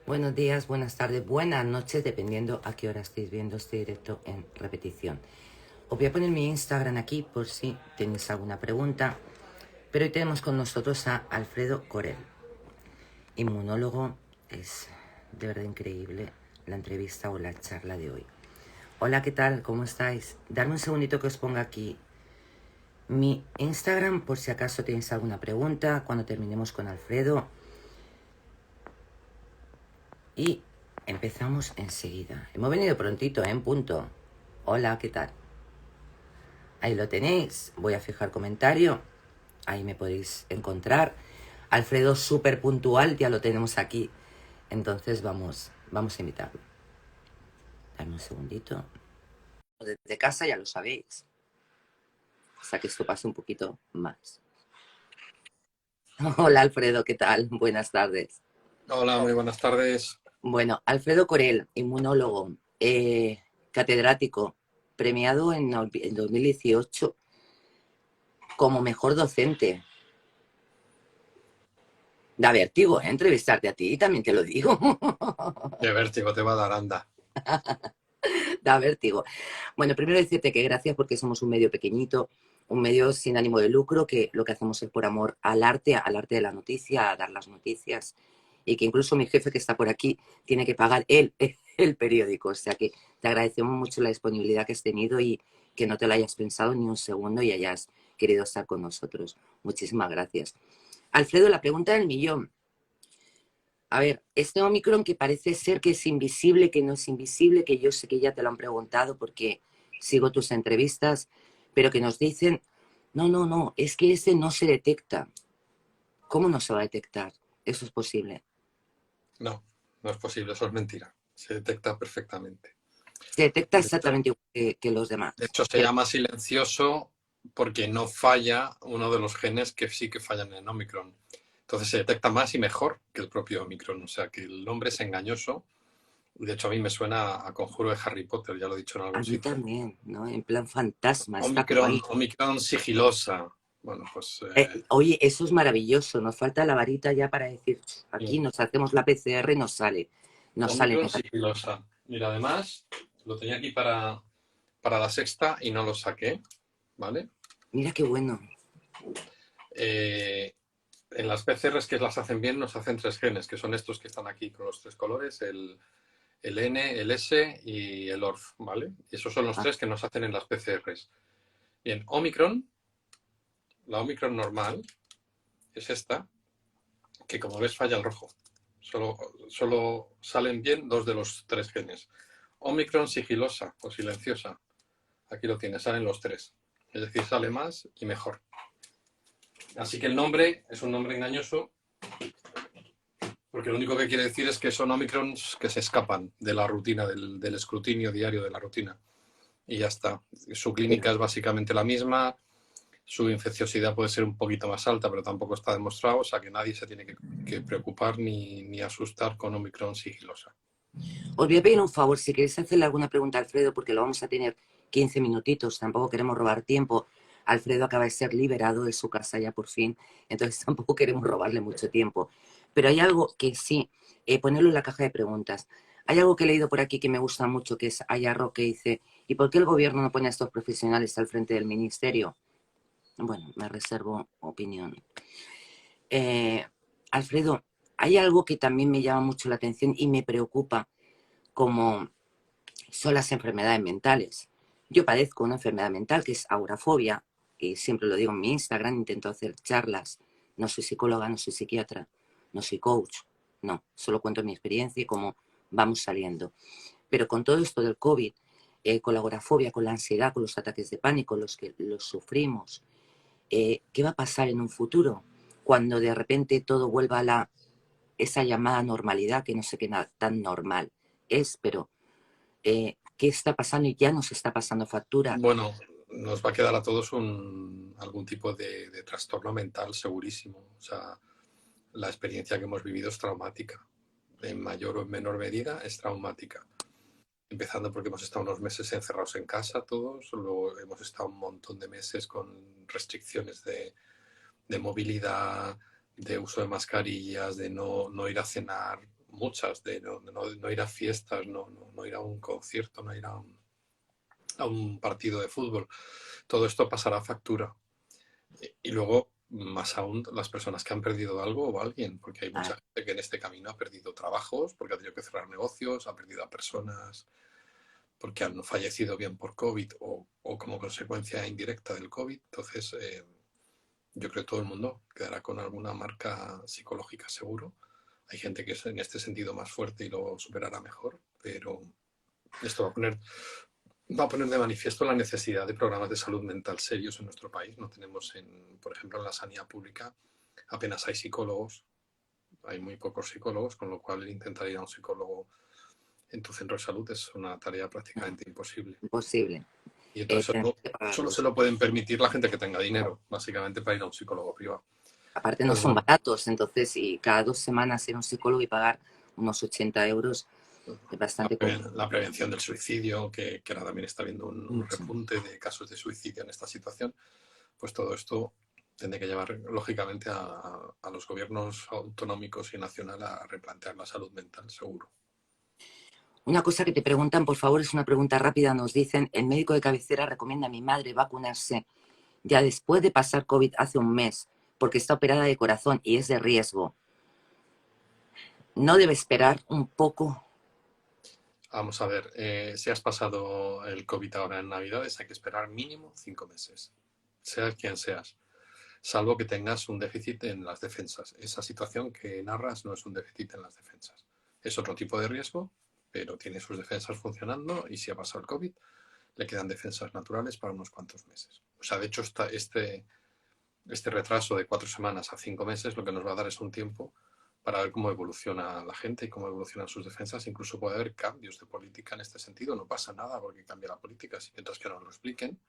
Buenos días, buenas tardes, buenas noches, dependiendo a qué hora estéis viendo este directo en repetición. Os voy a poner mi Instagram aquí por si tenéis alguna pregunta. Pero hoy tenemos con nosotros a Alfredo Corel, inmunólogo. Es de verdad increíble la entrevista o la charla de hoy. Hola, ¿qué tal? ¿Cómo estáis? Darme un segundito que os ponga aquí mi Instagram por si acaso tenéis alguna pregunta cuando terminemos con Alfredo. Y empezamos enseguida. Hemos venido prontito, en punto. Hola, ¿qué tal? Ahí lo tenéis. Voy a fijar comentario. Ahí me podéis encontrar. Alfredo súper puntual, ya lo tenemos aquí. Entonces vamos a invitarlo. Dame un segundito. Desde casa ya lo sabéis. Hasta que esto pase un poquito más. Hola Alfredo, ¿qué tal? Buenas tardes. Hola, muy buenas tardes. Bueno, Alfredo Corel, inmunólogo, catedrático, premiado en 2018 como mejor docente. Da vértigo, ¿eh? Entrevistarte a ti, también te lo digo. De vértigo te va a dar, anda. Da vértigo. Bueno, primero decirte que gracias porque somos un medio pequeñito, un medio sin ánimo de lucro, que lo que hacemos es por amor al arte de la noticia, a dar las noticias, y que incluso mi jefe que está por aquí tiene que pagar él el periódico. O sea que te agradecemos mucho la disponibilidad que has tenido y que no te lo hayas pensado ni un segundo y hayas querido estar con nosotros. Muchísimas gracias. Alfredo, la pregunta del millón. A ver, este Omicron que parece ser que es invisible, que no es invisible, que yo sé que ya te lo han preguntado porque sigo tus entrevistas, pero que nos dicen, no, es que ese no se detecta. ¿Cómo no se va a detectar? Eso es posible. No, no es posible, eso es mentira. Se detecta perfectamente. Se detecta De hecho, exactamente igual que los de demás. hecho, se llama silencioso porque no falla uno de los genes que sí que fallan en Omicron. Entonces se detecta más y mejor que el propio Omicron. O sea que el nombre es engañoso. De hecho, a mí me suena a conjuro de Harry Potter, ya lo he dicho en A algún mí sitio. también, ¿no? En plan fantasma, está por Omicron, ahí. Omicron sigilosa. Bueno, pues Oye, eso es maravilloso. Nos falta la varita ya para decir, aquí sí. nos hacemos la PCR y nos sale. Nos sale Omicron negativo. sigilosa. Mira, además, lo tenía aquí para la sexta y no lo saqué, ¿vale? Mira qué bueno. Eh, en las PCRs que las hacen bien nos hacen tres genes, que son estos que están aquí con los tres colores, el N, el S y el ORF, ¿vale? Y esos son los Ah, tres que nos hacen en las PCRs. Bien, Omicron, la Omicron normal, es esta, que como ves falla el rojo. Solo, solo salen bien dos de los tres genes. Omicron sigilosa o silenciosa, aquí lo tienes, salen los tres. Es decir, sale más y mejor. Así que el nombre es un nombre engañoso porque lo único que quiere decir es que son Omicrons que se escapan de la rutina, del escrutinio diario de la rutina. Y ya está. Su clínica es básicamente la misma, su infecciosidad puede ser un poquito más alta, pero tampoco está demostrado, o sea que nadie se tiene que preocupar ni asustar con Omicron sigilosa. os voy a pedir un favor, si queréis hacerle alguna pregunta a Alfredo, porque lo vamos a tener 15 minutitos, tampoco queremos robar tiempo. Alfredo acaba de ser liberado de su casa ya por fin, entonces tampoco queremos robarle mucho tiempo. Pero hay algo que sí, ponerlo en la caja de preguntas. Hay algo que he leído por aquí que me gusta mucho, que es Ayarro, que dice, ¿y por qué el gobierno no pone a estos profesionales al frente del ministerio? Bueno, me reservo opinión. Eh, Alfredo, hay algo que también me llama mucho la atención y me preocupa, como son las enfermedades mentales. Yo padezco una enfermedad mental que es agorafobia, y siempre lo digo en mi Instagram, intento hacer charlas. No soy psicóloga, no soy psiquiatra, no soy coach, no, solo cuento mi experiencia y cómo vamos saliendo. Pero con todo esto del COVID, con la agorafobia, con la ansiedad, con los ataques de pánico, los que los sufrimos, ¿qué va a pasar en un futuro? Cuando de repente todo vuelva a esa llamada normalidad, que no sé qué tan normal es, pero qué está pasando y ya nos está pasando factura. Bueno, nos va a quedar a todos algún tipo de trastorno mental segurísimo. O sea, la experiencia que hemos vivido es traumática. En mayor o en menor medida es traumática. Empezando porque hemos estado unos meses encerrados en casa todos, luego hemos estado un montón de meses con restricciones de movilidad, de uso de mascarillas, de no ir a cenar, muchas, de no ir a fiestas, no ir a un concierto, no ir a un partido de fútbol. Todo esto pasará factura. Y luego, más aún, las personas que han perdido algo o alguien, porque hay mucha gente que en este camino ha perdido trabajos, porque ha tenido que cerrar negocios, ha perdido a personas porque han fallecido bien por COVID o como consecuencia indirecta del COVID. Entonces, yo creo que todo el mundo quedará con alguna marca psicológica seguro. Hay gente que es en este sentido más fuerte y lo superará mejor, pero esto va a poner de manifiesto la necesidad de programas de salud mental serios en nuestro país. No tenemos, por ejemplo, en la sanidad pública apenas hay psicólogos, hay muy pocos psicólogos, con lo cual intentar ir a un psicólogo en tu centro de salud es una tarea prácticamente imposible. Imposible. Y entonces solo se lo pueden permitir la gente que tenga dinero, básicamente, para ir a un psicólogo privado. Aparte no son baratos, entonces, y cada 2 semanas ir a un psicólogo y pagar unos 80 euros es bastante complicado. La prevención del suicidio, que ahora también está habiendo un repunte de casos de suicidio en esta situación, pues todo esto tendrá que llevar, lógicamente, a los gobiernos autonómicos y nacional a replantear la salud mental, seguro. Una cosa que te preguntan, por favor, es una pregunta rápida. Nos dicen, el médico de cabecera recomienda a mi madre vacunarse ya después de pasar COVID hace un mes, porque está operada de corazón y es de riesgo. ¿No debe esperar un poco? Vamos a ver, si has pasado el COVID ahora en Navidades, hay que esperar mínimo 5 meses, seas quien seas, salvo que tengas un déficit en las defensas. Esa situación que narras no es un déficit en las defensas. Es otro tipo de riesgo, pero tiene sus defensas funcionando y si ha pasado el COVID, le quedan defensas naturales para unos cuantos meses. O sea, de hecho, este retraso de 4 semanas a 5 meses lo que nos va a dar es un tiempo para ver cómo evoluciona la gente y cómo evolucionan sus defensas. Incluso puede haber cambios de política en este sentido. No pasa nada porque cambia la política. Mientras que nos lo expliquen,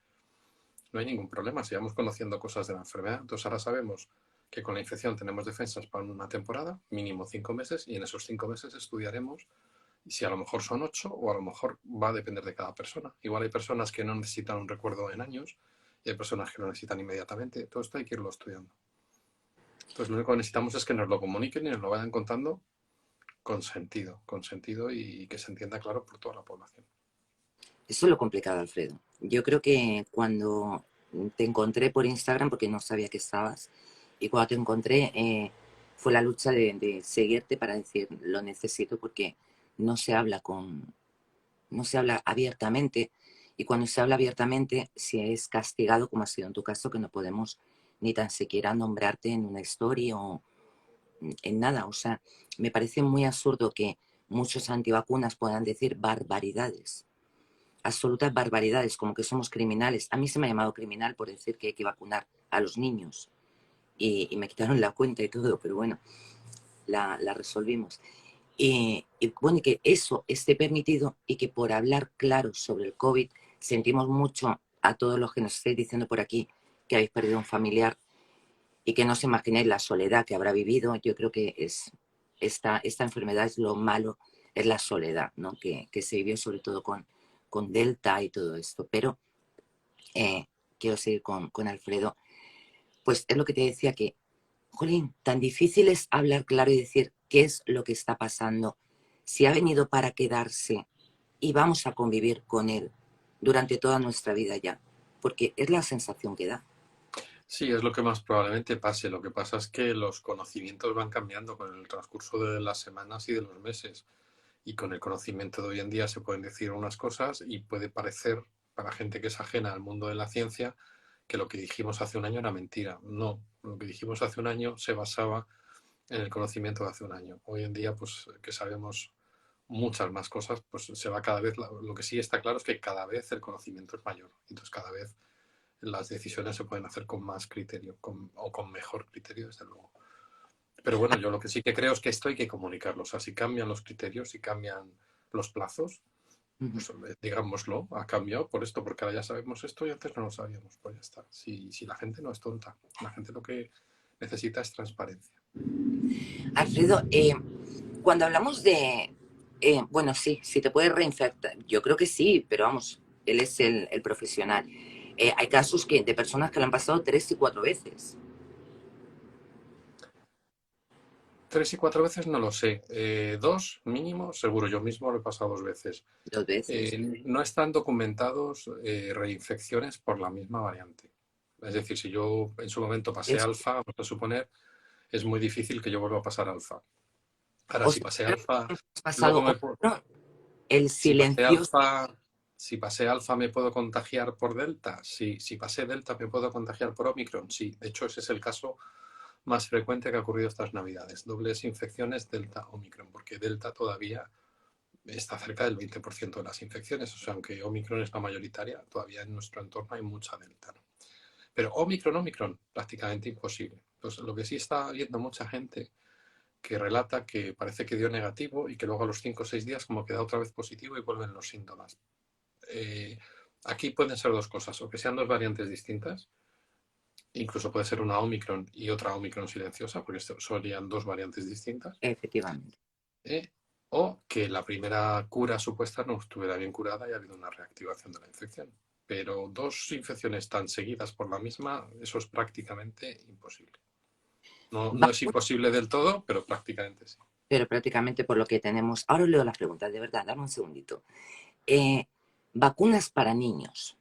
no hay ningún problema. Sigamos conociendo cosas de la enfermedad. Entonces ahora sabemos que con la infección tenemos defensas para una temporada, mínimo 5 meses, y en esos 5 meses estudiaremos si a lo mejor son 8 o a lo mejor va a depender de cada persona. Igual hay personas que no necesitan un recuerdo en años y hay personas que lo necesitan inmediatamente. Todo esto hay que irlo estudiando. Entonces lo único que necesitamos es que nos lo comuniquen y nos lo vayan contando con sentido y que se entienda claro por toda la población. Eso es lo complicado, Alfredo. Yo creo que cuando te encontré por Instagram, porque no sabía que estabas, y cuando te encontré fue la lucha de seguirte para decir, lo necesito porque no se habla no se habla abiertamente, y cuando se habla abiertamente se es castigado, como ha sido en tu caso, que no podemos ni tan siquiera nombrarte en una historia o en nada. O sea, me parece muy absurdo que muchos antivacunas puedan decir barbaridades, absolutas barbaridades, como que somos criminales. A mí se me ha llamado criminal por decir que hay que vacunar a los niños y me quitaron la cuenta y todo, pero bueno, la resolvimos. Y bueno, que eso esté permitido y que por hablar claro sobre el COVID sentimos mucho a todos los que nos estáis diciendo por aquí que habéis perdido un familiar y que no os imaginéis la soledad que habrá vivido. Yo creo que esta enfermedad es lo malo, es la soledad, ¿no? Que se vivió sobre todo con Delta y todo esto. Pero quiero seguir con Alfredo. Pues es lo que te decía que, jolín, tan difícil es hablar claro y decir qué es lo que está pasando, si ha venido para quedarse y vamos a convivir con él durante toda nuestra vida ya, porque es la sensación que da. Sí, es lo que más probablemente pase. Lo que pasa es que los conocimientos van cambiando con el transcurso de las semanas y de los meses. Y con el conocimiento de hoy en día se pueden decir unas cosas y puede parecer, para gente que es ajena al mundo de la ciencia, que lo que dijimos hace un año era mentira. No, lo que dijimos hace un año se basaba en el conocimiento de hace un año. Hoy en día, pues que sabemos muchas más cosas, pues se va cada vez, lo que sí está claro es que cada vez el conocimiento es mayor. Entonces cada vez las decisiones se pueden hacer con más criterio o con mejor criterio, desde luego. Pero bueno, yo lo que sí que creo es que esto hay que comunicarlo. O sea, si cambian los criterios, si cambian los plazos, pues digámoslo, ha cambiado por esto, porque ahora ya sabemos esto y antes no lo sabíamos. Pues ya está. Si la gente no es tonta, la gente lo que necesita es transparencia. Alfredo, cuando hablamos bueno, sí, si te puedes reinfectar, yo creo que sí, pero vamos, él es el profesional. Hay casos de personas que lo han pasado 3 y 4 veces. 3 y 4 veces no lo sé. 2 mínimo, seguro. Yo mismo lo he pasado 2 veces. 2 veces. No están documentados reinfecciones por la misma variante. Es decir, si yo en su momento pasé Es, alfa, vamos a suponer, es muy difícil que yo vuelva a pasar alfa. Ahora, o si sea, pasé creo que alfa, hemos pasado luego me puedo... Omicron, el Si pasé silencioso. alfa, si pasé alfa, ¿me puedo contagiar por delta? Sí. Si pasé delta, ¿me puedo contagiar por Omicron? Sí. De hecho, ese es el caso más frecuente que ha ocurrido estas navidades. Dobles infecciones delta-Omicron, porque delta todavía está cerca del 20% de las infecciones. O sea, aunque Omicron es la mayoritaria, todavía en nuestro entorno hay mucha delta, ¿no? Pero Omicron, prácticamente imposible. Pues lo que sí está viendo mucha gente que relata que parece que dio negativo y que luego a los 5 o 6 días como queda otra vez positivo y vuelven los síntomas. Eh, Aquí pueden ser dos cosas, o que sean dos variantes distintas, incluso puede ser una Omicron y otra Omicron silenciosa, porque serían dos variantes distintas, Efectivamente. ¿eh? O que la primera cura supuesta no estuviera bien curada y ha habido una reactivación de la infección. Pero dos infecciones tan seguidas por la misma, eso es prácticamente imposible. No, no es Vacunas, imposible del todo, pero prácticamente sí. pero prácticamente por lo que tenemos. Ahora os leo las preguntas, de verdad, dame un segundito. Eh, vacunas para niños,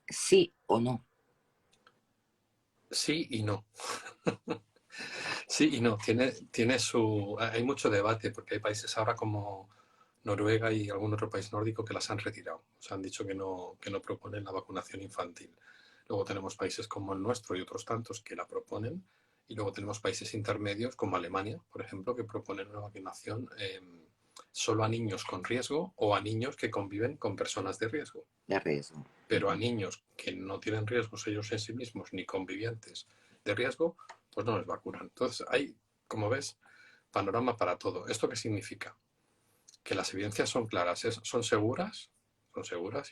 ¿sí o no? Sí y no. Sí y no. Tiene su... Hay mucho debate porque hay países ahora como Noruega y algún otro país nórdico que las han retirado. O sea, han dicho que no proponen la vacunación infantil. Luego tenemos países como el nuestro y otros tantos que la proponen. Y luego tenemos países intermedios como Alemania, por ejemplo, que proponen una vacunación solo a niños con riesgo o a niños que conviven con personas de riesgo. De riesgo. Pero a niños que no tienen riesgos ellos en sí mismos ni convivientes de riesgo, pues no les vacunan. Entonces hay, como ves, panorama para todo. ¿Esto qué significa? Que las evidencias son claras, son seguras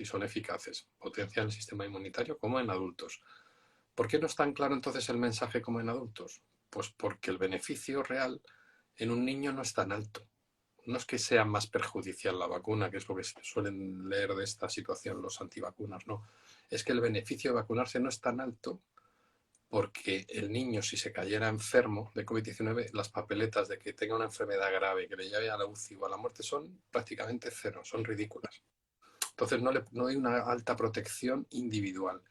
y son eficaces. Potencian el sistema inmunitario como en adultos. ¿Por qué no es tan claro entonces el mensaje como en adultos? Pues porque el beneficio real en un niño no es tan alto. No es que sea más perjudicial la vacuna, que es lo que suelen leer de esta situación los antivacunas, no. Es que el beneficio de vacunarse no es tan alto porque el niño, si se cayera enfermo de COVID-19, las papeletas de que tenga una enfermedad grave, que le lleve a la UCI o a la muerte, son prácticamente cero, son ridículas. Entonces no hay una alta protección individual.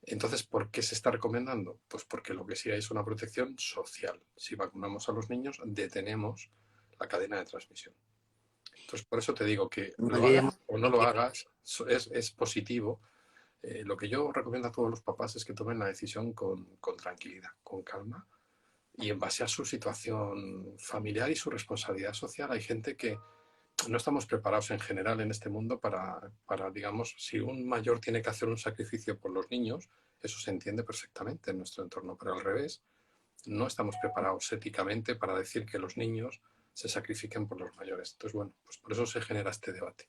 Entonces, ¿por qué se está recomendando? Pues porque lo que sí hay es una protección social. Si vacunamos a los niños, detenemos la cadena de transmisión. Entonces, por eso te digo que No lo olvidemos hagas o no lo que hagas, es positivo. Lo que yo recomiendo a todos los papás es que tomen la decisión con tranquilidad, con calma y en base a su situación familiar y su responsabilidad social. Hay gente que no estamos preparados en general en este mundo digamos, si un mayor tiene que hacer un sacrificio por los niños, eso se entiende perfectamente en nuestro entorno, pero al revés, no estamos preparados éticamente para decir que los niños se sacrifiquen por los mayores. Entonces, bueno, pues por eso se genera este debate.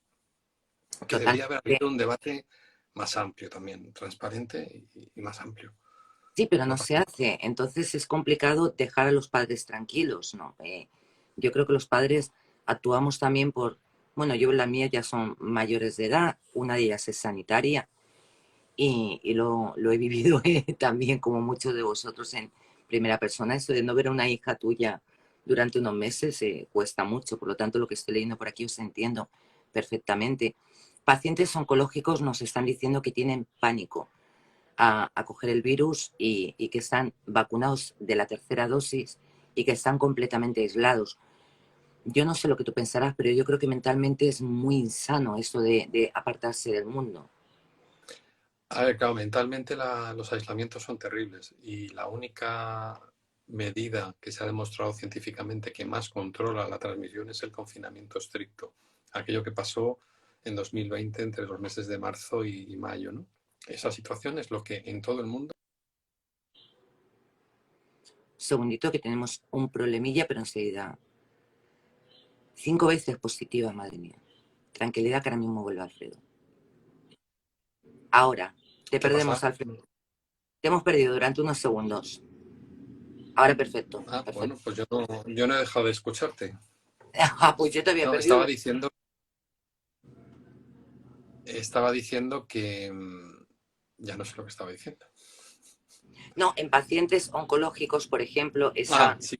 Que debería haber totalmente. habido un debate más amplio también, transparente y más amplio. Sí, pero No no pasa se hace. Entonces es complicado dejar a los padres tranquilos, ¿no? Yo creo que los padres actuamos también por, bueno, yo y la mía ya son mayores de edad, una de ellas es sanitaria y lo he vivido también como muchos de vosotros en primera persona. Eso de no ver a una hija tuya durante unos meses cuesta mucho, por lo tanto lo que estoy leyendo por aquí os entiendo perfectamente. Pacientes oncológicos nos están diciendo que tienen pánico a coger el virus y que están vacunados de la tercera dosis y que están completamente aislados. Yo no sé lo que tú pensarás, pero yo creo que mentalmente es muy insano eso de apartarse del mundo. A ver, claro, mentalmente los aislamientos son terribles y la única medida que se ha demostrado científicamente que más controla la transmisión es el confinamiento estricto, aquello que pasó en 2020 entre los meses de marzo y mayo, ¿no? Esa situación es lo que en todo el mundo... Segundito que tenemos un problemilla, pero enseguida. 5 veces positiva, madre mía. Tranquilidad que ahora mismo vuelve Alfredo. Ahora, te ¿Qué perdemos, pasa? Alfredo. Te hemos perdido durante unos segundos. Ahora perfecto, Ah, bueno, perfecto. pues yo no he dejado de escucharte. Ah, pues yo te había No, perdido. estaba diciendo que ya no sé lo que estaba diciendo. No, en pacientes oncológicos, por ejemplo, Ah, esa sí.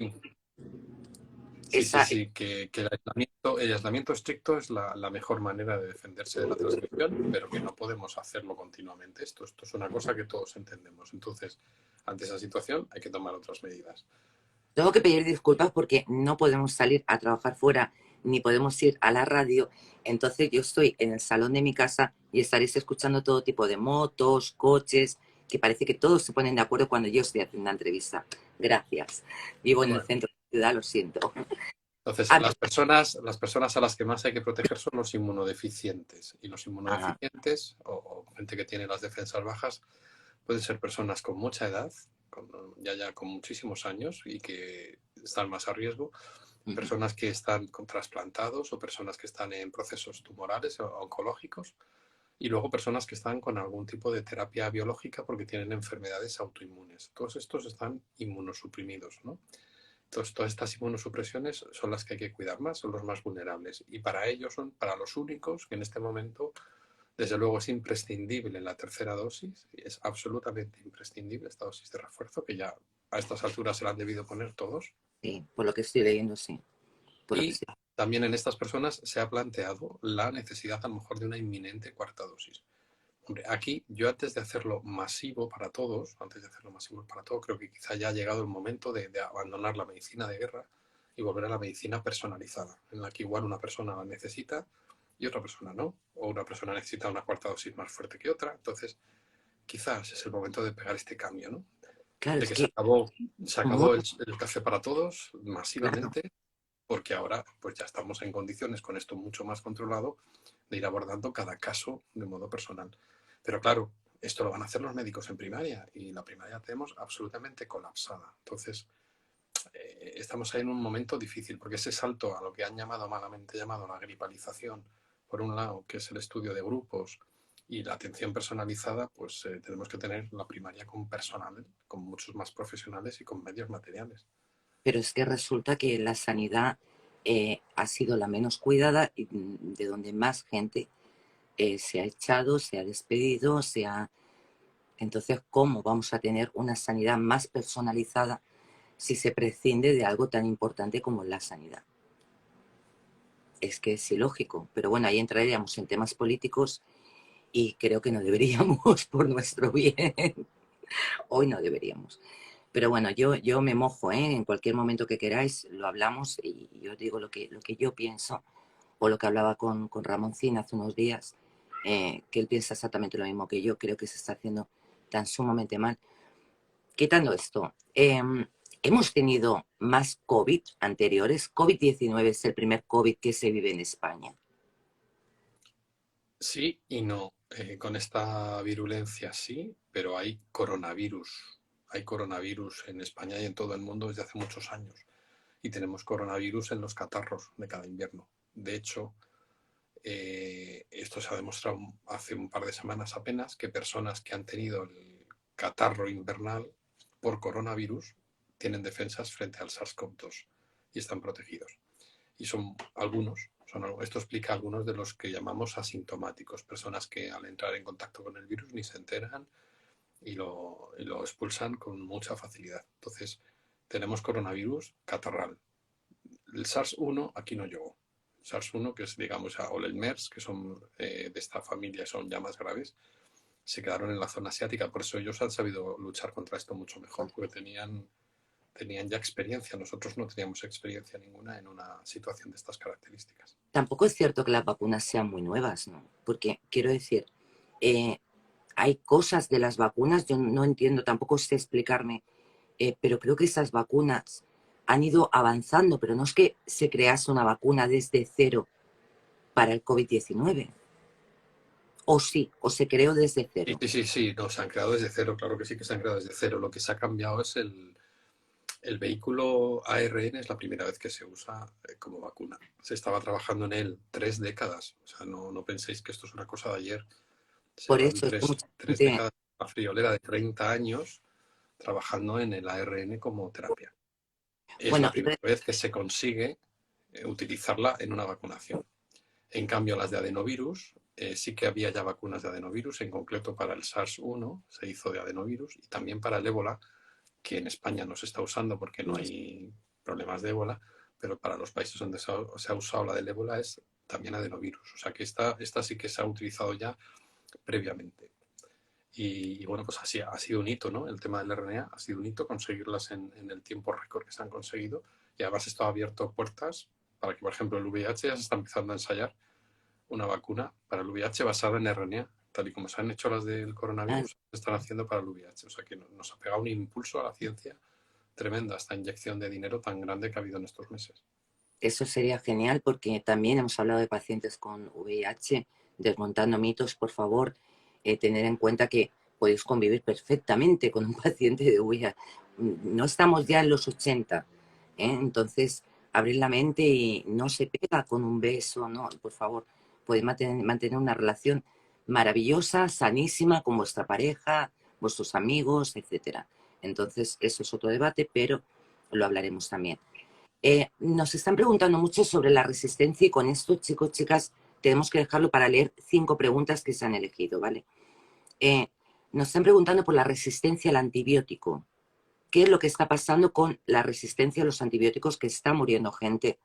Sí, sí, esa, sí, que el aislamiento estricto es la mejor manera de defenderse de la transmisión, pero que no podemos hacerlo continuamente. Esto es una cosa que todos entendemos. Entonces, ante esa situación hay que tomar otras medidas. tengo que pedir disculpas porque no podemos salir a trabajar fuera ni podemos ir a la radio. Entonces yo estoy en el salón de mi casa y estaréis escuchando todo tipo de motos, coches, que parece que todos se ponen de acuerdo cuando yo estoy haciendo una entrevista. Gracias. Vivo en el Bueno, centro de la ciudad, lo siento. entonces A ver, las personas a las que más hay que proteger son los inmunodeficientes. Y los ah, inmunodeficientes, o gente que tiene las defensas bajas, pueden ser personas con mucha edad, ya con muchísimos años y que están más a riesgo, ujú. personas que están con trasplantados o personas que están en procesos tumorales o oncológicos y luego personas que están con algún tipo de terapia biológica porque tienen enfermedades autoinmunes. Todos estos están inmunosuprimidos, ¿no? Entonces, todas estas inmunosupresiones son las que hay que cuidar más, son los más vulnerables. Y para ellos son para los únicos que en este momento, desde luego, es imprescindible la tercera dosis, y es absolutamente imprescindible esta dosis de refuerzo, que ya a estas alturas se la han debido poner todos. Sí, por lo que estoy leyendo, sí. Por lo que Y estoy... también en estas personas se ha planteado la necesidad a lo mejor de una inminente cuarta dosis. Hombre, aquí yo antes de hacerlo masivo para todos, creo que quizá ya ha llegado el momento de abandonar la medicina de guerra y volver a la medicina personalizada, en la que igual una persona la necesita y otra persona no, o una persona necesita una cuarta dosis más fuerte que otra. Entonces, quizás es el momento de pegar este cambio, ¿no? Claro, De es que que se muy acabó el café para todos claro. masivamente, porque ahora pues ya estamos en condiciones con esto mucho más controlado de ir abordando cada caso de modo personal. Pero claro, esto lo van a hacer los médicos en primaria y la primaria la tenemos absolutamente colapsada. Entonces, estamos ahí en un momento difícil porque ese salto a lo que han llamado malamente llamado la gripalización, por un lado, que es el estudio de grupos y la atención personalizada, pues tenemos que tener la primaria con personal, con muchos más profesionales y con medios materiales. Pero es que resulta que la sanidad ha sido la menos cuidada y de donde más gente se ha echado, se ha despedido, se ha... Entonces, ¿cómo vamos a tener una sanidad más personalizada si se prescinde de algo tan importante como la sanidad? Es que es ilógico, pero bueno, ahí entraríamos en temas políticos y creo que no deberíamos por nuestro bien. Hoy no deberíamos. Pero bueno, yo me mojo, ¿eh? En cualquier momento que queráis lo hablamos y yo digo lo que yo pienso o lo que hablaba con Ramoncín hace unos días, que él piensa exactamente lo mismo que yo, creo que se está haciendo tan sumamente mal. Quitando esto, hemos tenido más COVID anteriores. COVID-19 es el primer COVID que se vive en España. Sí y no. Con esta virulencia sí, pero hay coronavirus. Hay coronavirus en España y en todo el mundo desde hace muchos años. Y tenemos coronavirus en los catarros de cada invierno. De hecho, esto se ha demostrado hace un par de semanas apenas, que personas que han tenido el catarro invernal por coronavirus tienen defensas frente al SARS-CoV-2 y están protegidos. Y son algunos, esto explica algunos de los que llamamos asintomáticos, personas que al entrar en contacto con el virus ni se enteran y lo expulsan con mucha facilidad. Entonces, tenemos coronavirus catarral. El SARS-1 aquí no llegó. SARS-1, que es, digamos, o el MERS, que son de esta familia, son ya más graves, se quedaron en la zona asiática. Por eso ellos han sabido luchar contra esto mucho mejor, porque tenían ya experiencia. Nosotros no teníamos experiencia ninguna en una situación de estas características. Tampoco es cierto que las vacunas sean muy nuevas, ¿no? Porque quiero decir, eh, hay cosas de las vacunas, yo no entiendo, tampoco sé explicarme, pero creo que esas vacunas han ido avanzando, pero no es que se crease una vacuna desde cero para el COVID-19. O sí, o se creó desde Sí, cero. sí, sí, sí, no, se han creado desde cero, claro que sí que se han creado desde cero. Lo que se ha cambiado es el vehículo ARN, es la primera vez que se usa como vacuna. Se estaba trabajando en él 3 décadas, o sea, no penséis que esto es una cosa de ayer. Se Por llevan eso es que mucha tres gente, décadas, la friolera de 30 años trabajando en el ARN como terapia. Es la bueno, primera vez que se consigue utilizarla en una vacunación. En cambio, las de adenovirus, sí que había ya vacunas de adenovirus, en concreto para el SARS-1 se hizo de adenovirus y también para el ébola, que en España no se está usando porque no hay problemas de ébola, pero para los países donde se ha usado la del ébola es también adenovirus. O sea que esta sí que se ha utilizado ya previamente. Y bueno, pues así ha sido un hito, ¿no? El tema del RNA ha sido un hito conseguirlas en el tiempo récord que se han conseguido. Y además esto ha abierto puertas para que, por ejemplo, el VIH ya se está empezando a ensayar una vacuna para el VIH basada en RNA, tal y como se han hecho las del Ah, coronavirus, se están haciendo para el VIH. O sea que nos ha pegado un impulso a la ciencia tremenda, esta inyección de dinero tan grande que ha habido en estos meses. eso sería genial porque también hemos hablado de pacientes con VIH, desmontando mitos, por favor, tener en cuenta que podéis convivir perfectamente con un paciente de VIH. No estamos ya en los 80, ¿eh? Entonces, abrir la mente y no se pega con un beso, no, por favor, podéis mantener una relación maravillosa, sanísima con vuestra pareja, vuestros amigos, etcétera. Entonces, eso es otro debate, pero lo hablaremos también. Nos están preguntando mucho sobre la resistencia y con esto, chicos, chicas, tenemos que dejarlo para leer 5 preguntas que se han elegido, ¿vale? Eh, Nos están preguntando por la resistencia al antibiótico. ¿Qué es lo que está pasando con la resistencia a los antibióticos? Que está muriendo gente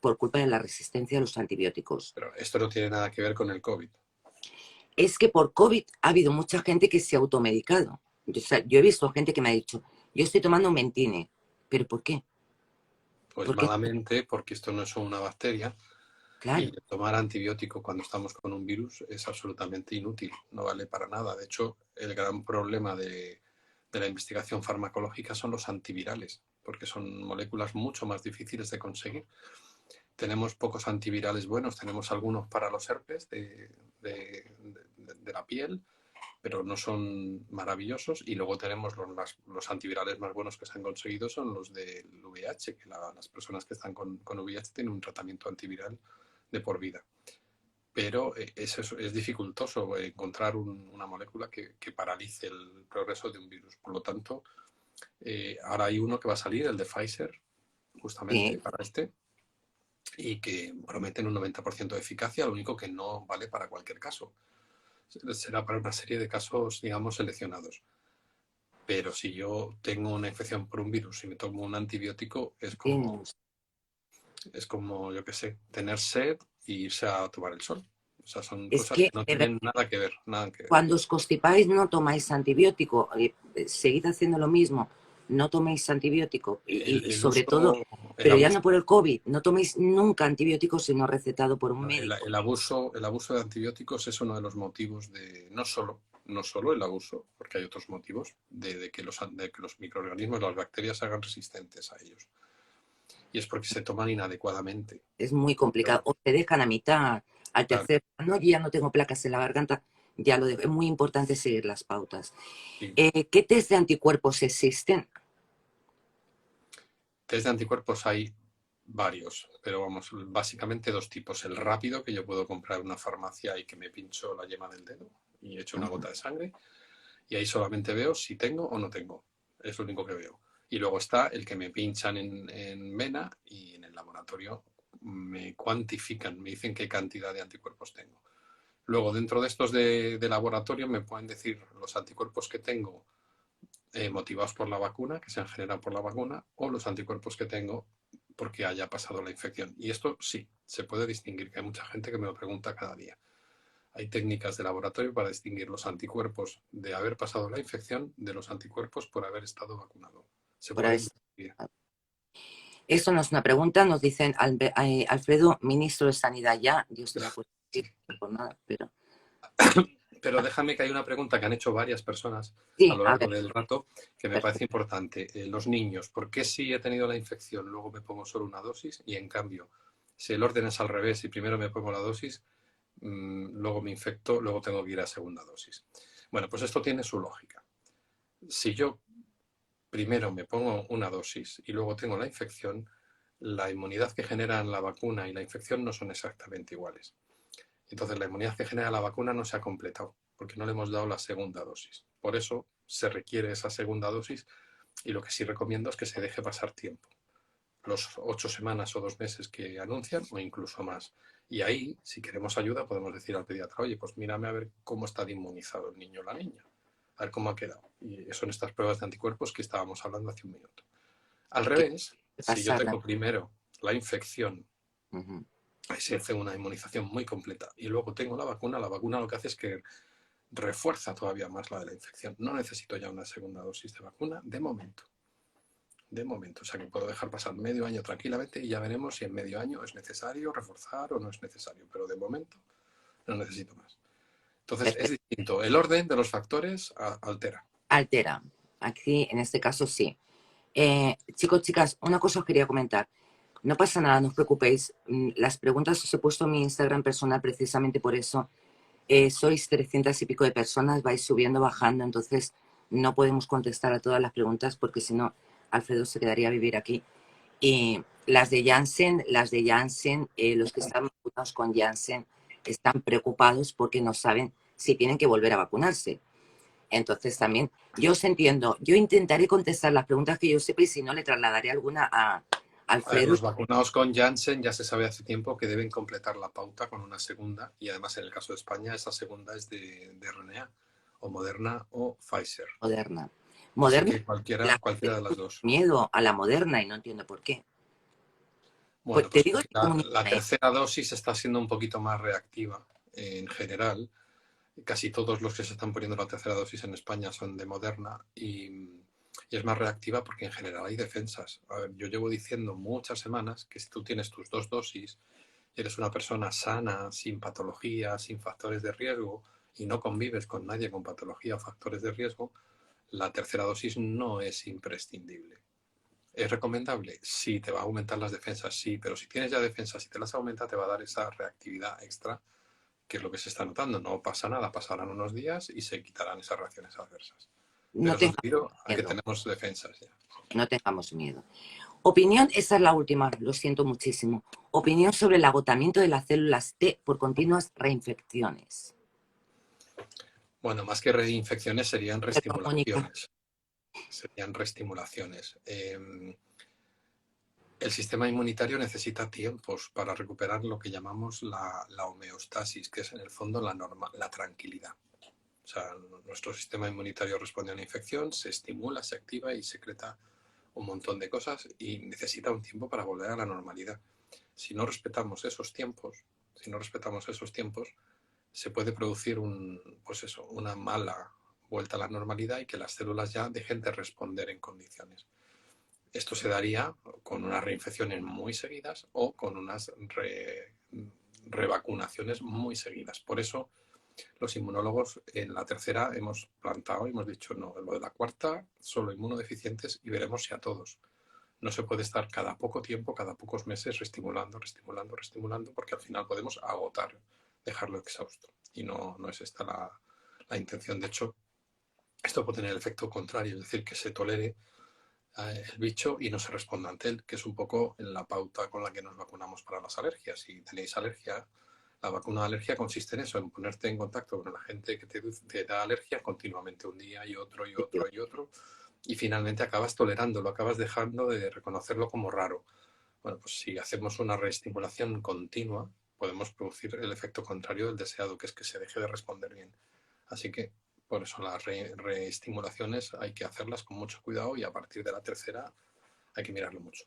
por culpa de la resistencia a los antibióticos. Pero esto no tiene nada que ver con el COVID. Es que por COVID ha habido mucha gente que se ha automedicado. O sea, yo he visto gente que me ha dicho, yo estoy tomando Mentine, ¿pero por qué? Pues ¿Por qué? malamente, porque esto no es una bacteria y Claro, tomar antibiótico cuando estamos con un virus es absolutamente inútil, no vale para nada. De hecho, el gran problema de la investigación farmacológica son los antivirales, porque son moléculas mucho más difíciles de conseguir. Tenemos pocos antivirales buenos, tenemos algunos para los herpes de la piel, pero no son maravillosos. Y luego tenemos los antivirales más buenos que se han conseguido son los del VIH, que las personas que están con VIH tienen un tratamiento antiviral de por vida. Pero es dificultoso encontrar una molécula que paralice el progreso de un virus. Por lo tanto, ahora hay uno que va a salir, el de Pfizer, justamente sí. para este, y que prometen un 90% de eficacia, lo único que no vale para cualquier caso. Será para una serie de casos, digamos, seleccionados. Pero si yo tengo una infección por un virus y me tomo un antibiótico, Sí. es como, yo qué sé, tener sed e irse a tomar el sol. O sea, son Es cosas que que no de verdad, tienen nada que ver, nada que ver. cuando os constipáis no tomáis antibiótico, seguid haciendo lo mismo, no toméis antibiótico y El sobre uso, todo, el pero ya abuso, no por el COVID, no toméis nunca antibióticos si no recetado por un no, médico. el abuso de antibióticos es uno de los motivos de, no solo el abuso, porque hay otros motivos de que los microorganismos, las bacterias se hagan resistentes a ellos. Y es porque se toman inadecuadamente. Es muy complicado. Pero, O te dejan a mitad, al claro, tercer, no, ya no tengo placas en la garganta, ya lo dejo. Es muy importante seguir las pautas. sí. ¿Qué test de anticuerpos existen? Test de anticuerpos hay varios, pero vamos, básicamente dos tipos. El rápido, que yo puedo comprar en una farmacia y que me pincho la yema del dedo y echo una gota de sangre, y ahí solamente veo si tengo o no tengo. Es lo único que veo. Y luego está el que me pinchan en vena y en el laboratorio me cuantifican, me dicen qué cantidad de anticuerpos tengo. Luego, dentro de estos de laboratorio, me pueden decir los anticuerpos que tengo motivados por la vacuna, que se han generado por la vacuna, o los anticuerpos que tengo porque haya pasado la infección. Y esto sí, se puede distinguir, que hay mucha gente que me lo pregunta cada día. Hay técnicas de laboratorio para distinguir los anticuerpos de haber pasado la infección de los anticuerpos por haber estado vacunado. Se Por pueden ahí. distinguir. Eso no es una pregunta, nos dicen Alfredo, ministro de Sanidad ya, Dios te la puede decir, no por nada, pero Pero déjame que hay una pregunta que han hecho varias personas a sí, lo a largo ver, del rato que me parece perfecto. importante. Los niños, ¿por qué si he tenido la infección luego me pongo solo una dosis? Y en cambio, si el orden es al revés y primero me pongo la dosis, luego me infecto, luego tengo que ir a segunda dosis. Bueno, pues esto tiene su lógica. Si yo primero me pongo una dosis y luego tengo la infección, la inmunidad que generan la vacuna y la infección no son exactamente iguales. Entonces, la inmunidad que genera la vacuna no se ha completado porque no le hemos dado la segunda dosis. Por eso se requiere esa segunda dosis y lo que sí recomiendo es que se deje pasar tiempo. Los 8 semanas o 2 meses que anuncian o incluso más. Y ahí, si queremos ayuda, podemos decir al pediatra, oye, pues mírame a ver cómo está de inmunizado el niño o la niña, a ver cómo ha quedado. Y son estas pruebas de anticuerpos que estábamos hablando hace un minuto. Al ¿Qué revés, si yo pasarla? tengo primero la infección, Ujú. ahí se hace una inmunización muy completa. Y luego tengo la vacuna lo que hace es que refuerza todavía más la de la infección. No necesito ya una segunda dosis de vacuna de momento. De momento, o sea que puedo dejar pasar medio año tranquilamente y ya veremos si en medio año es necesario reforzar o no es necesario. Pero de momento no necesito más. Entonces es Perfecto. distinto. El orden de los factores altera. Altera. Aquí, en este caso, sí. Chicos, chicas, una cosa os quería comentar. No pasa nada, no os preocupéis. Las preguntas os he puesto en mi Instagram personal precisamente por eso. Sois 300 y pico de personas, vais subiendo, bajando, entonces no podemos contestar a todas las preguntas porque si no, Alfredo se quedaría a vivir aquí. Y las de Janssen, los que están vacunados con Janssen están preocupados porque no saben si tienen que volver a vacunarse. Entonces también, yo os entiendo, yo intentaré contestar las preguntas que yo sepa y si no, le trasladaré alguna a A ver, Alfredo. los vacunados con Janssen ya se sabe hace tiempo que deben completar la pauta con una segunda y además en el caso de España esa segunda es de RNA o Moderna o Pfizer. Moderna. Así Moderna, que la cualquiera de las dos. miedo a la Moderna y no entiendo por qué. Pues Bueno, te pues digo porque de comunidad, la tercera dosis está siendo un poquito más reactiva en general. Casi todos los que se están poniendo la tercera dosis en España son de Moderna y es más reactiva porque en general hay defensas. A ver, yo llevo diciendo muchas semanas que si tú tienes tus dos dosis y eres una persona sana, sin patología, sin factores de riesgo y no convives con nadie con patología o factores de riesgo, la tercera dosis no es imprescindible. ¿Es recomendable? Sí, te va a aumentar las defensas, sí, pero si tienes ya defensas y te las aumenta, te va a dar esa reactividad extra, que es lo que se está notando. No pasa nada, pasarán unos días y se quitarán esas reacciones adversas. no Pero eso es tengamos debido a que miedo, tenemos defensas ya. no tengamos miedo. Opinión, esa es la última, lo siento muchísimo. Opinión sobre el agotamiento de las células T por continuas reinfecciones. Bueno, más que reinfecciones serían Perdón, Mónica. reestimulaciones. Serían reestimulaciones. El sistema inmunitario necesita tiempos para recuperar lo que llamamos la homeostasis, que es en el fondo la tranquilidad. O sea, nuestro sistema inmunitario responde a una infección, se estimula, se activa y secreta un montón de cosas y necesita un tiempo para volver a la normalidad. Si no respetamos esos tiempos, se puede producir una mala vuelta a la normalidad y que las células ya dejen de responder en condiciones. Esto se daría con unas reinfecciones muy seguidas o con unas revacunaciones muy seguidas. Por eso los inmunólogos en la tercera hemos plantado y hemos dicho no, lo de la cuarta solo inmunodeficientes y veremos si a todos. No se puede estar cada poco tiempo, cada pocos meses reestimulando, porque al final podemos agotar, dejarlo exhausto. Y no es esta la intención. De hecho, esto puede tener el efecto contrario, es decir, que se tolere el bicho y no se responda ante él, que es un poco la pauta con la que nos vacunamos para las alergias. Si tenéis alergia, la vacuna de alergia consiste en eso, en ponerte en contacto con la gente que te da alergia continuamente, un día y otro y otro y otro, y finalmente acabas tolerándolo, acabas dejando de reconocerlo como raro. Bueno, pues si hacemos una reestimulación continua, podemos producir el efecto contrario del deseado, que es que se deje de responder bien. Así que por eso las reestimulaciones hay que hacerlas con mucho cuidado y a partir de la tercera hay que mirarlo mucho.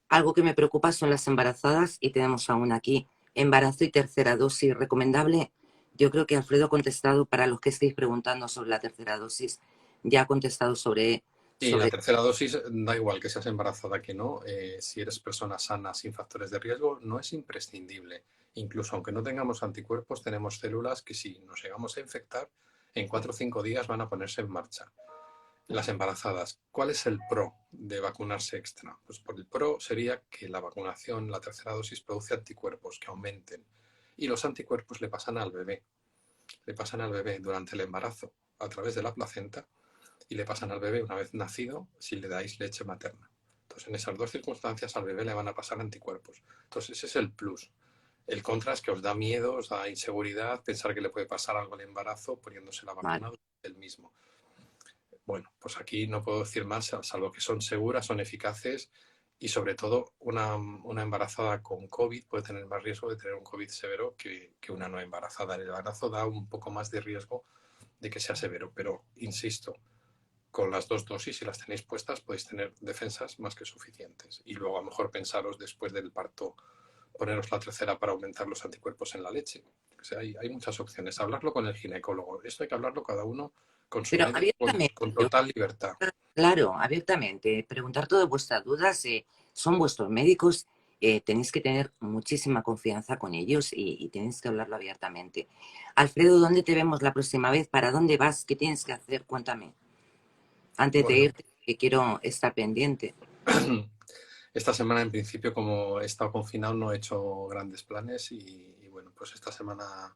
Algo que me preocupa son las embarazadas y tenemos aún aquí embarazo y tercera dosis recomendable. Yo creo que Alfredo ha contestado para los que estéis preguntando sobre la tercera dosis. Ya ha contestado Y la sobre tercera dosis, da igual que seas embarazada que no, si eres persona sana sin factores de riesgo, no es imprescindible. Incluso aunque no tengamos anticuerpos, tenemos células que si nos llegamos a infectar, en 4 o 5 días van a ponerse en marcha. Las embarazadas, ¿cuál es el pro de vacunarse extra? Pues por el pro sería que la vacunación, la tercera dosis, produce anticuerpos que aumenten. Y los anticuerpos le pasan al bebé durante el embarazo a través de la placenta y le pasan al bebé una vez nacido si le dais leche materna. Entonces, en esas dos circunstancias al bebé le van a pasar anticuerpos. Entonces, ese es el plus. El contra es que os da miedo, os da inseguridad, pensar que le puede pasar algo al embarazo poniéndose la mal. vacuna del mismo. Bueno, pues aquí no puedo decir más, salvo que son seguras, son eficaces y sobre todo una embarazada con COVID puede tener más riesgo de tener un COVID severo que una no embarazada. El embarazo da un poco más de riesgo de que sea severo, pero insisto, con las 2 dosis, si las tenéis puestas, podéis tener defensas más que suficientes. Y luego a lo mejor pensaros después del parto poneros la tercera para aumentar los anticuerpos en la leche. O sea, hay muchas opciones. Hablarlo con el ginecólogo. Esto hay que hablarlo cada uno con su Pero médico abiertamente, con total libertad. claro, abiertamente, preguntar todas vuestras dudas, son vuestros médicos, tenéis que tener muchísima confianza con ellos y tenéis que hablarlo abiertamente. Alfredo, ¿dónde te vemos la próxima vez? ¿Para dónde vas? ¿Qué tienes que hacer? Cuéntame. Antes de Bueno, irte, que quiero estar pendiente. esta semana en principio, como he estado confinado, no he hecho grandes planes y bueno, pues esta semana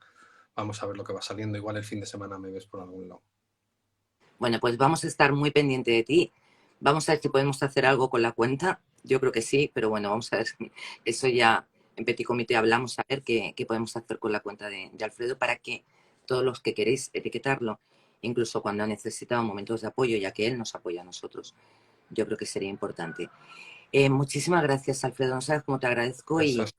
vamos a ver lo que va saliendo. Igual el fin de semana me ves por algún lado. Bueno, pues vamos a estar muy pendiente de ti. Vamos a ver si podemos hacer algo con la cuenta. Yo creo que sí, pero bueno, vamos a ver. Eso ya en Petit Comité hablamos a ver qué podemos hacer con la cuenta de Alfredo para que todos los que queréis etiquetarlo, incluso cuando ha necesitado momentos de apoyo, ya que él nos apoya a nosotros, yo creo que sería importante. Muchísimas gracias, Alfredo. No sabes cómo te agradezco Gracias.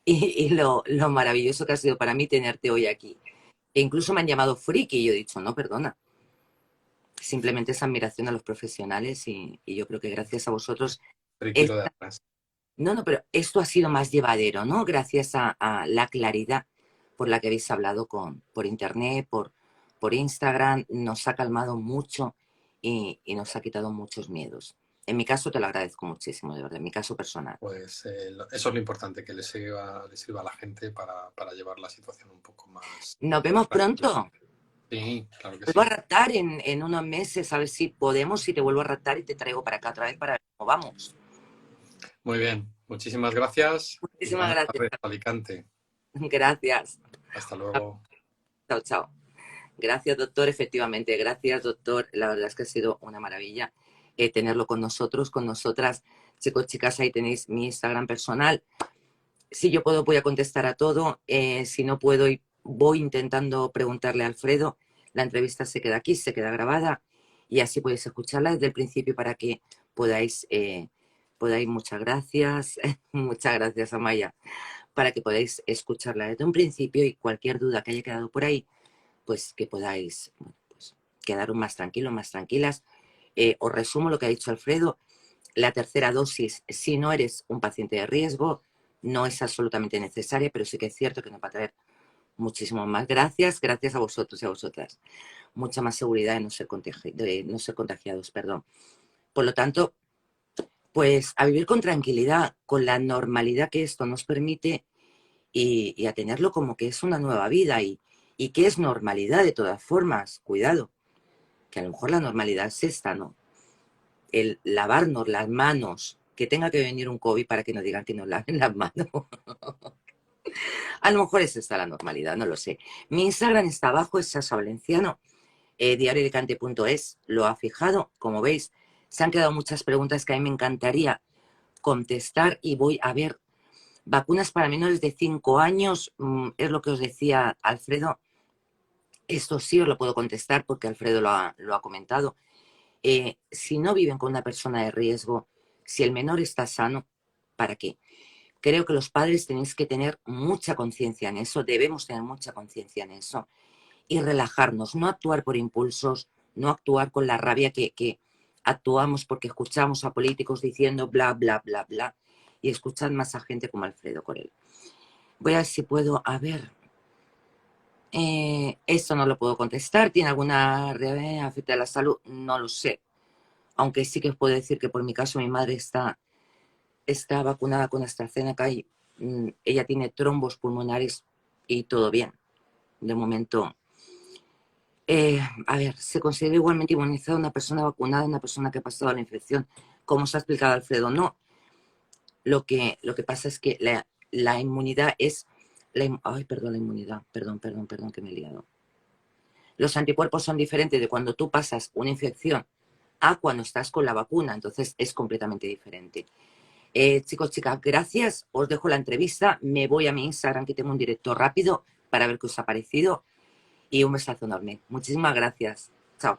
y lo maravilloso que ha sido para mí tenerte hoy aquí. E incluso me han llamado friki y yo he dicho, no, perdona. Simplemente es admiración a los profesionales y yo creo que gracias a vosotros, Friki lo de esta- atrás. no, pero esto ha sido más llevadero, ¿no? Gracias a la claridad por la que habéis hablado por internet, por Instagram, nos ha calmado mucho y nos ha quitado muchos miedos. En mi caso te lo agradezco muchísimo, de verdad, en mi caso personal. Pues eso es lo importante, que le sirva a la gente para llevar la situación un poco más Nos vemos tranquila. pronto. Sí, claro que Vuelvo a sí. raptar en unos meses, a ver si podemos, si te vuelvo a raptar y te traigo para acá otra vez para ver cómo vamos. Muy bien, muchísimas gracias y Muchísimas buenas gracias. tardes, Alicante. Gracias. Hasta luego. Chao, chao. Gracias, doctor. Efectivamente, gracias, doctor. La verdad es que ha sido una maravilla tenerlo con nosotros, con nosotras. Chicos, chicas, ahí tenéis mi Instagram personal. Si yo puedo, voy a contestar a todo. Si no puedo, voy intentando preguntarle a Alfredo. La entrevista se queda aquí, se queda grabada y así podéis escucharla desde el principio para que podáis, muchas gracias, muchas gracias, Amaya, para que podáis escucharla desde un principio y cualquier duda que haya quedado por ahí, pues que podáis, bueno, pues, quedaros más tranquilos, más tranquilas. Os resumo lo que ha dicho Alfredo. La tercera dosis, si no eres un paciente de riesgo, no es absolutamente necesaria, pero sí que es cierto que nos va a traer muchísimo más. Gracias a vosotros y a vosotras. Mucha más seguridad de no ser contagiados, perdón. Por lo tanto, pues a vivir con tranquilidad, con la normalidad que esto nos permite y a tenerlo como que es una nueva vida y que es normalidad de todas formas. Cuidado, que a lo mejor la normalidad es esta, ¿no? El lavarnos las manos, que tenga que venir un COVID para que nos digan que nos laven las manos. A lo mejor es esta la normalidad, no lo sé. Mi Instagram está abajo, es Sasa Valenciano, diarioelecante.es, lo ha fijado, como veis. Se han quedado muchas preguntas que a mí me encantaría contestar y voy a ver. Vacunas para menores de 5 años, es lo que os decía Alfredo. Esto sí os lo puedo contestar porque Alfredo lo ha comentado. Si no viven con una persona de riesgo, si el menor está sano, ¿para qué? Creo que los padres tenéis que tener mucha conciencia en eso, debemos tener mucha conciencia en eso y relajarnos, no actuar por impulsos, no actuar con la rabia que actuamos porque escuchamos a políticos diciendo bla, bla, bla, bla y escuchad más a gente como Alfredo Corel. Voy a ver si puedo, a ver, esto no lo puedo contestar, ¿tiene alguna afecta a la salud? No lo sé, aunque sí que os puedo decir que por mi caso mi madre está vacunada con AstraZeneca y ella tiene trombos pulmonares y todo bien. De momento, a ver, se considera igualmente inmunizada una persona vacunada, una persona que ha pasado la infección, como se ha explicado Alfredo. No, lo que pasa es que la inmunidad es... ay, perdón, la inmunidad, perdón, que me he liado. Los anticuerpos son diferentes de cuando tú pasas una infección a cuando estás con la vacuna, entonces es completamente diferente. Chicos, chicas, gracias. Os dejo la entrevista. Me voy a mi Instagram, que tengo un directo rápido para ver qué os ha parecido. Y un besazo enorme. Muchísimas gracias. Chao.